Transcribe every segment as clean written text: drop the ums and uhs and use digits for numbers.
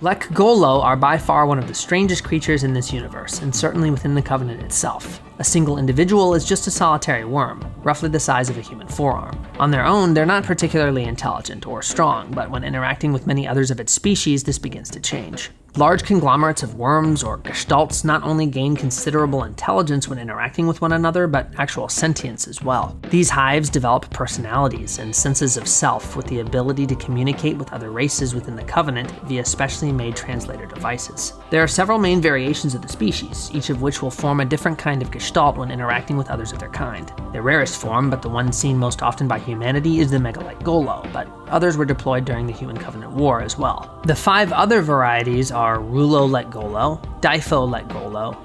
Lekgolo are by far one of the strangest creatures in this universe, and certainly within the Covenant itself. A single individual is just a solitary worm, roughly the size of a human forearm. On their own, they're not particularly intelligent or strong, but when interacting with many others of its species, this begins to change. Large conglomerates of worms, or gestalts, not only gain considerable intelligence when interacting with one another, but actual sentience as well. These hives develop personalities and senses of self with the ability to communicate with other races within the Covenant via specially made translator devices. There are several main variations of the species, each of which will form a different kind of gestalt when interacting with others of their kind. The rarest form, but the one seen most often by humanity, is the mgalekgolo, but others were deployed during the Human-Covenant War as well. The 5 other varieties are Lekgolo, Lekgolo, Lekgolo,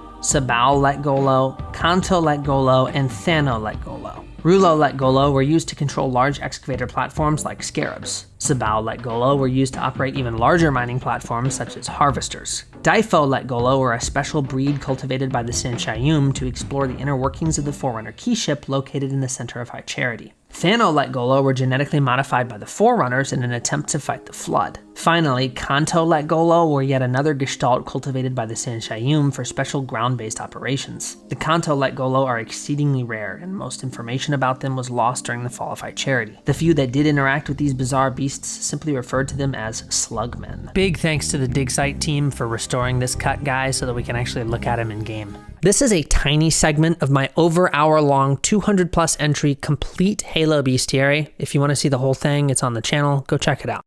Lekgolo, and Lekgolo. Lekgolo were used to control large excavator platforms like scarabs. Lekgolo were used to operate even larger mining platforms such as harvesters. Lekgolo were a special breed cultivated by the Sentience to explore the inner workings of the Forerunner keyship located in the center of High Charity. Lekgolo were genetically modified by the Forerunners in an attempt to fight the Flood. Finally, Lekgolo were yet another gestalt cultivated by the Sentience for special ground-based operations. The Lekgolo are exceedingly rare, and most information about them was lost during the fall of High Charity. The few that did interact with these bizarre beasts simply referred to them as slugmen. Big thanks to the dig site team for restoring this cut, guys, so that we can actually look at him in game. This is a tiny segment of my over hour-long 200+ entry complete Halo Bestiary. If you want to see the whole thing, it's on the channel. Go check it out.